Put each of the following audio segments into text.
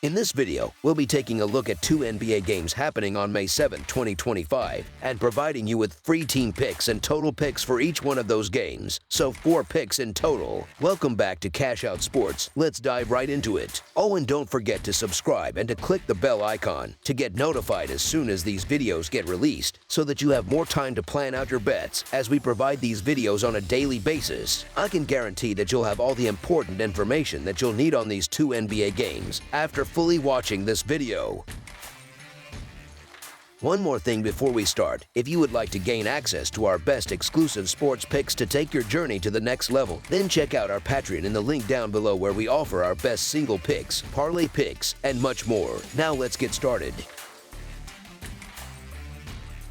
In this video, we'll be taking a look at two NBA games happening on May 7, 2025, and providing you with free team picks and total picks for each one of those games, so 4 picks in total. Welcome back to Cash Out Sports. Let's dive right into it. Oh, and don't forget to subscribe and to click the bell icon to get notified as soon as these videos get released, so that you have more time to plan out your bets as we provide these videos on a daily basis. I can guarantee that you'll have all the important information that you'll need on these two NBA games after fully watching this video. One more thing before we start. If you would like to gain access to our best exclusive sports picks to take your journey to the next level, then check out our Patreon in the link down below, where we offer our best single picks, parlay picks, and much more. Now let's get started.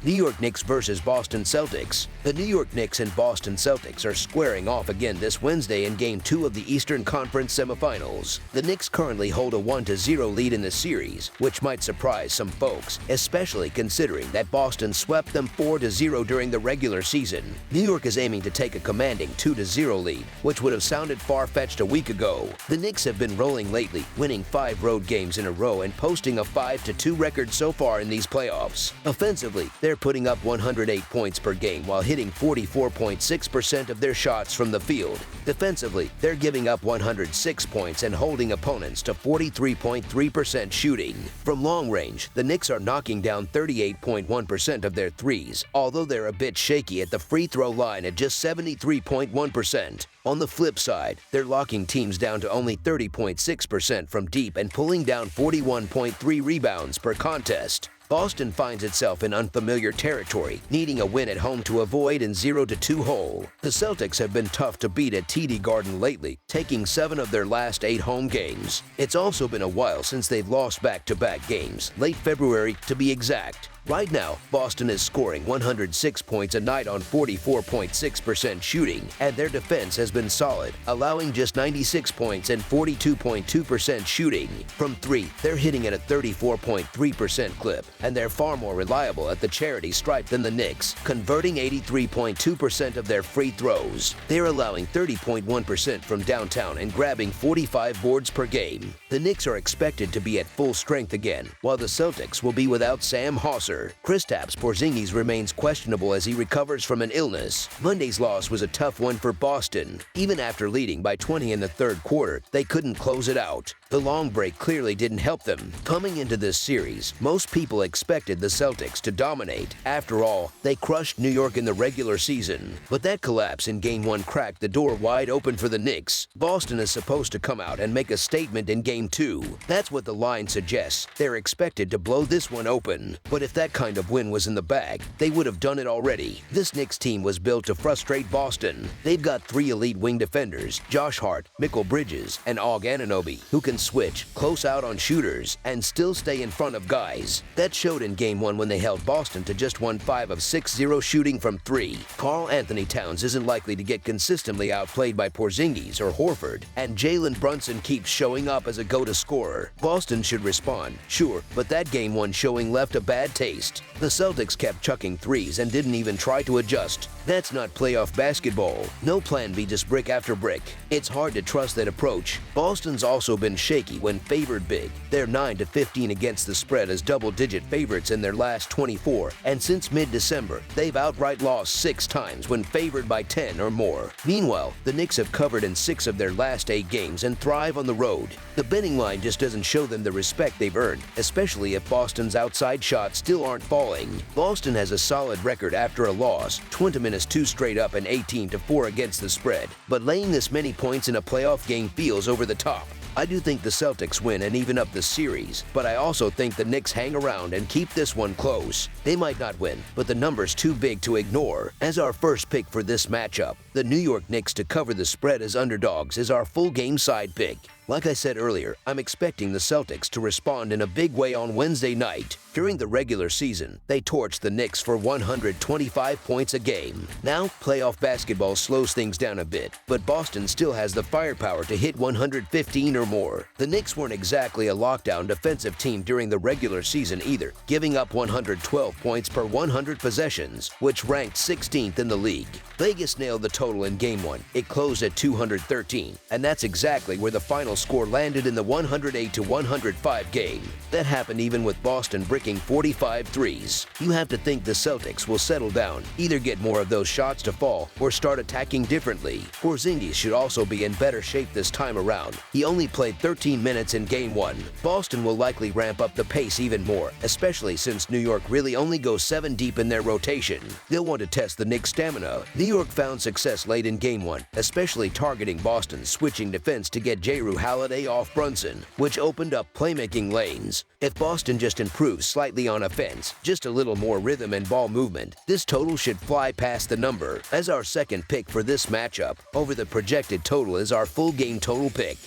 New York Knicks versus Boston Celtics. The New York Knicks and Boston Celtics are squaring off again this Wednesday in Game 2 of the Eastern Conference semifinals. The Knicks currently hold a 1-0 lead in the series, which might surprise some folks, especially considering that Boston swept them 4-0 during the regular season. New York is aiming to take a commanding 2-0 lead, which would have sounded far-fetched a week ago. The Knicks have been rolling lately, winning 5 road games in a row and posting a 5-2 record so far in these playoffs. Offensively, they're putting up 108 points per game while hitting 44.6% of their shots from the field. Defensively, they're giving up 106 points and holding opponents to 43.3% shooting. From long range, the Knicks are knocking down 38.1% of their threes, although they're a bit shaky at the free throw line at just 73.1%. On the flip side, they're locking teams down to only 30.6% from deep and pulling down 41.3 rebounds per contest. Boston finds itself in unfamiliar territory, needing a win at home to avoid an 0-2 hole. The Celtics have been tough to beat at TD Garden lately, taking 7 of their last 8 home games. It's also been a while since they've lost back-to-back games, late February to be exact. Right now, Boston is scoring 106 points a night on 44.6% shooting, and their defense has been solid, allowing just 96 points and 42.2% shooting. From 3, they're hitting at a 34.3% clip, and they're far more reliable at the charity stripe than the Knicks, converting 83.2% of their free throws. They're allowing 30.1% from downtown and grabbing 45 boards per game. The Knicks are expected to be at full strength again, while the Celtics will be without Sam Hauser. Kristaps Porzingis remains questionable as he recovers from an illness. Monday's loss was a tough one for Boston. Even after leading by 20 in the third quarter, they couldn't close it out. The long break clearly didn't help them. Coming into this series, most people expected the Celtics to dominate. After all, they crushed New York in the regular season. But that collapse in Game 1 cracked the door wide open for the Knicks. Boston is supposed to come out and make a statement in Game 2. That's what the line suggests. They're expected to blow this one open. But if that kind of win was in the bag, they would have done it already. This Knicks team was built to frustrate Boston. They've got 3 elite wing defenders, Josh Hart, Mikal Bridges, and Og Anunoby, who can switch, close out on shooters, and still stay in front of guys. That showed in Game 1 when they held Boston to just 5 of 6 shooting from 3. Karl Anthony Towns isn't likely to get consistently outplayed by Porzingis or Horford, and Jalen Brunson keeps showing up as a go-to scorer. Boston should respond, sure, but that Game 1 showing left a bad taste. The Celtics kept chucking threes and didn't even try to adjust. That's not playoff basketball. No plan B, just brick after brick. It's hard to trust that approach. Boston's also been shaky when favored big. They're 9-15 against the spread as double-digit favorites in their last 24, and since mid-December, they've outright lost 6 times when favored by 10 or more. Meanwhile, the Knicks have covered in 6 of their last 8 games and thrive on the road. The betting line just doesn't show them the respect they've earned, especially if Boston's outside shots still aren't falling. Boston has a solid record after a loss, 20-2 straight up and 18-4 against the spread, but laying this many points in a playoff game feels over the top. I do think the Celtics win and even up the series, but I also think the Knicks hang around and keep this one close. They might not win, but the number's too big to ignore. As our first pick for this matchup, the New York Knicks to cover the spread as underdogs is our full game side pick. Like I said earlier, I'm expecting the Celtics to respond in a big way on Wednesday night. During the regular season, they torched the Knicks for 125 points a game. Now, playoff basketball slows things down a bit, but Boston still has the firepower to hit 115 or more. The Knicks weren't exactly a lockdown defensive team during the regular season either, giving up 112 points per 100 possessions, which ranked 16th in the league. Vegas nailed the total in Game 1. It closed at 213, and that's exactly where the final score landed in the 108-105 game. That happened even with Boston bricking 45 threes. You have to think the Celtics will settle down, either get more of those shots to fall or start attacking differently. Porzingis should also be in better shape this time around. He only played 13 minutes in Game 1. Boston will likely ramp up the pace even more, especially since New York really only goes 7 deep in their rotation. They'll want to test the Knicks' stamina. New York found success late in Game 1, especially targeting Boston's switching defense to get Jrue Holiday off Brunson, which opened up playmaking lanes. If Boston just improves slightly on offense, just a little more rhythm and ball movement, this total should fly past the number. As our second pick for this matchup, over the projected total is our full game total pick.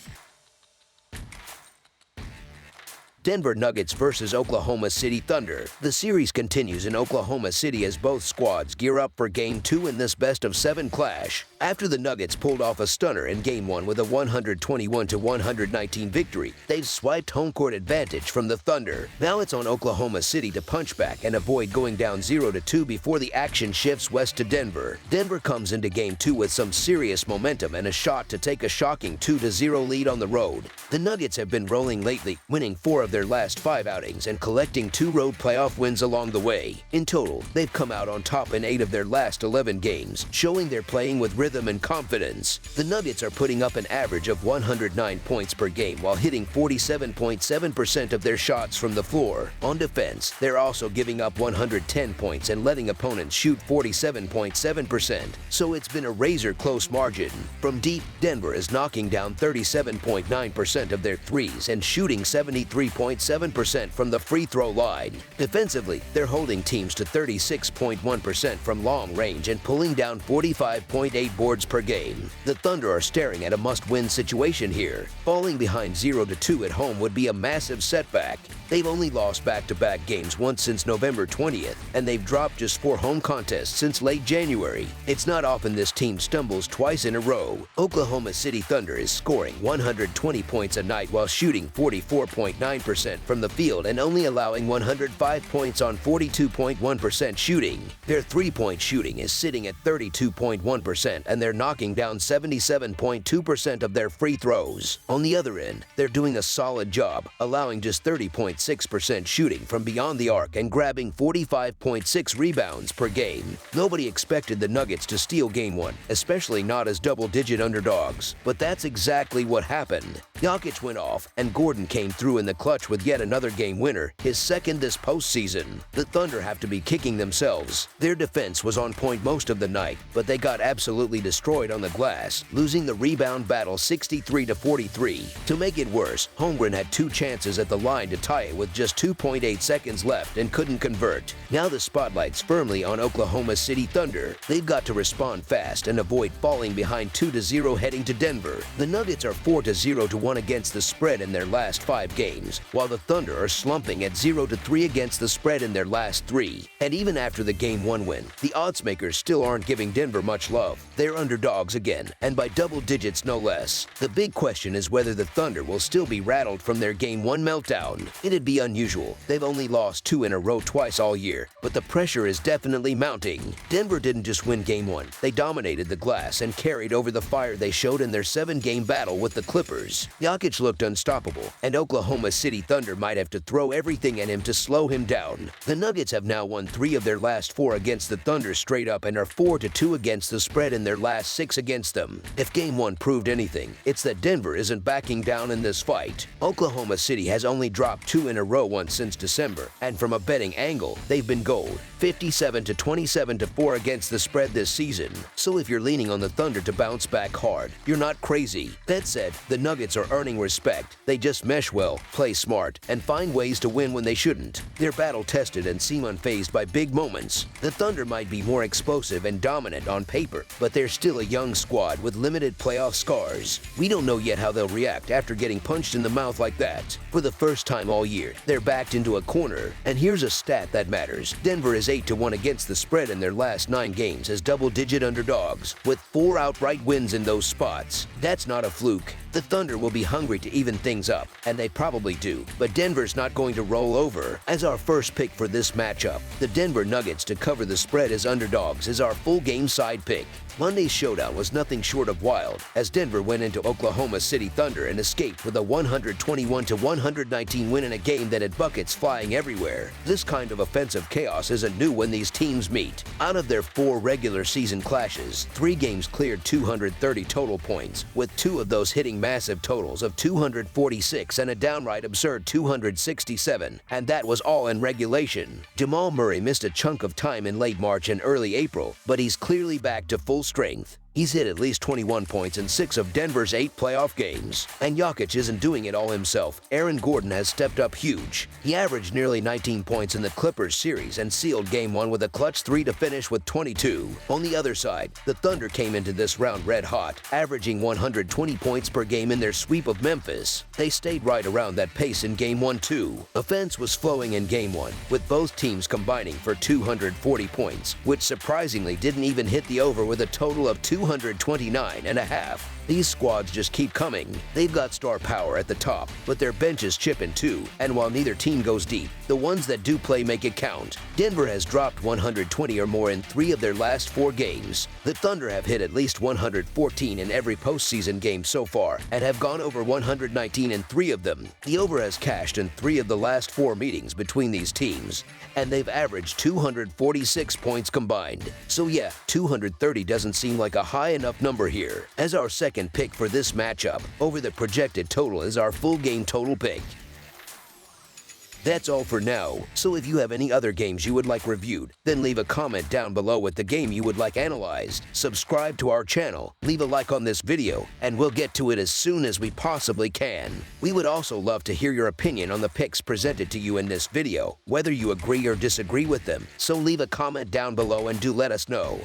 Denver Nuggets versus Oklahoma City Thunder. The series continues in Oklahoma City as both squads gear up for Game 2 in this best-of-7 clash. After the Nuggets pulled off a stunner in Game 1 with a 121-119 victory, they've swiped home court advantage from the Thunder. Now it's on Oklahoma City to punch back and avoid going down 0-2 before the action shifts west to Denver. Denver comes into Game 2 with some serious momentum and a shot to take a shocking 2-0 lead on the road. The Nuggets have been rolling lately, winning 4 of their last 5 outings and collecting 2 road playoff wins along the way. In total, they've come out on top in 8 of their last 11 games, showing they're playing with rhythm and confidence. The Nuggets are putting up an average of 109 points per game while hitting 47.7% of their shots from the floor. On defense, they're also giving up 110 points and letting opponents shoot 47.7%, so it's been a razor-close margin. From deep, Denver is knocking down 37.9% of their threes and shooting 73.7% from the free throw line. Defensively, they're holding teams to 36.1% from long range and pulling down 45.8 boards per game. The Thunder are staring at a must-win situation here. Falling behind 0-2 at home would be a massive setback. They've only lost back-to-back games once since November 20th, and they've dropped just 4 home contests since late January. It's not often this team stumbles twice in a row. Oklahoma City Thunder is scoring 120 points a night while shooting 44.9% from the field and only allowing 105 points on 42.1% shooting. Their three-point shooting is sitting at 32.1%, and they're knocking down 77.2% of their free throws. On the other end, they're doing a solid job, allowing just 30.6% shooting from beyond the arc and grabbing 45.6 rebounds per game. Nobody expected the Nuggets to steal Game 1, especially not as double-digit underdogs. But that's exactly what happened. Jokic went off, and Gordon came through in the clutch with yet another game winner, his second this postseason. The Thunder have to be kicking themselves. Their defense was on point most of the night, but they got absolutely destroyed on the glass, losing the rebound battle 63-43. To make it worse, Holmgren had 2 chances at the line to tie it with just 2.8 seconds left and couldn't convert. Now the spotlight's firmly on Oklahoma City Thunder. They've got to respond fast and avoid falling behind 2-0 heading to Denver. The Nuggets are 4-0-1 against the spread in their last 5 games, while the Thunder are slumping at 0-3 against the spread in their last 3. And even after the Game 1 win, the odds makers still aren't giving Denver much love. They're underdogs again, and by double digits no less. The big question is whether the Thunder will still be rattled from their Game 1 meltdown. It'd be unusual. They've only lost 2 in a row twice all year, but the pressure is definitely mounting. Denver didn't just win Game 1. They dominated the glass and carried over the fire they showed in their 7-game battle with the Clippers. Jokic looked unstoppable, and Oklahoma City Thunder might have to throw everything at him to slow him down. The Nuggets have now won 3 of their last 4 against the Thunder straight up and are 4-2 against the spread in their last 6 against them. If Game 1 proved anything, it's that Denver isn't backing down in this fight. Oklahoma City has only dropped 2 in a row once since December, and from a betting angle, they've been gold. 57-27-4 against the spread this season. So if you're leaning on the Thunder to bounce back hard, you're not crazy. That said, the Nuggets are earning respect. They just mesh well, play smart, and find ways to win when they shouldn't. They're battle-tested and seem unfazed by big moments. The Thunder might be more explosive and dominant on paper, but they're still a young squad with limited playoff scars. We don't know yet how they'll react after getting punched in the mouth like that. For the first time all year, they're backed into a corner. And here's a stat that matters. Denver is 8-1 against the spread in their last 9 games as double-digit underdogs, with 4 outright wins in those spots. That's not a fluke. The Thunder will be hungry to even things up, and they probably do, but Denver's not going to roll over. As our first pick for this matchup, the Denver Nuggets to cover the spread as underdogs is our full game side pick. Monday's showdown was nothing short of wild, as Denver went into Oklahoma City Thunder and escaped with a 121-119 win in a game that had buckets flying everywhere. This kind of offensive chaos isn't new when these teams meet. Out of their 4 regular season clashes, 3 games cleared 230 total points, with 2 of those hitting massive totals of 246 and a downright absurd 267, and that was all in regulation. Jamal Murray missed a chunk of time in late March and early April, but he's clearly back to full strength. He's hit at least 21 points in 6 of Denver's 8 playoff games. And Jokic isn't doing it all himself. Aaron Gordon has stepped up huge. He averaged nearly 19 points in the Clippers series and sealed Game 1 with a clutch 3 to finish with 22. On the other side, the Thunder came into this round red hot, averaging 120 points per game in their sweep of Memphis. They stayed right around that pace in Game 1 too. Offense was flowing in Game 1, with both teams combining for 240 points, which surprisingly didn't even hit the over with a total of 229.5. These squads just keep coming. They've got star power at the top, but their bench is chipping too, and while neither team goes deep, the ones that do play make it count. Denver has dropped 120 or more in 3 of their last 4 games. The Thunder have hit at least 114 in every postseason game so far, and have gone over 119 in 3 of them. The over has cashed in 3 of the last 4 meetings between these teams, and they've averaged 246 points combined. So yeah, 230 doesn't seem like a high enough number here. As our second pick for this matchup, over the projected total is our full game total pick. That's all for now, so if you have any other games you would like reviewed, then leave a comment down below with the game you would like analyzed. Subscribe to our channel, leave a like on this video, and we'll get to it as soon as we possibly can. We would also love to hear your opinion on the picks presented to you in this video, whether you agree or disagree with them, so leave a comment down below and do let us know.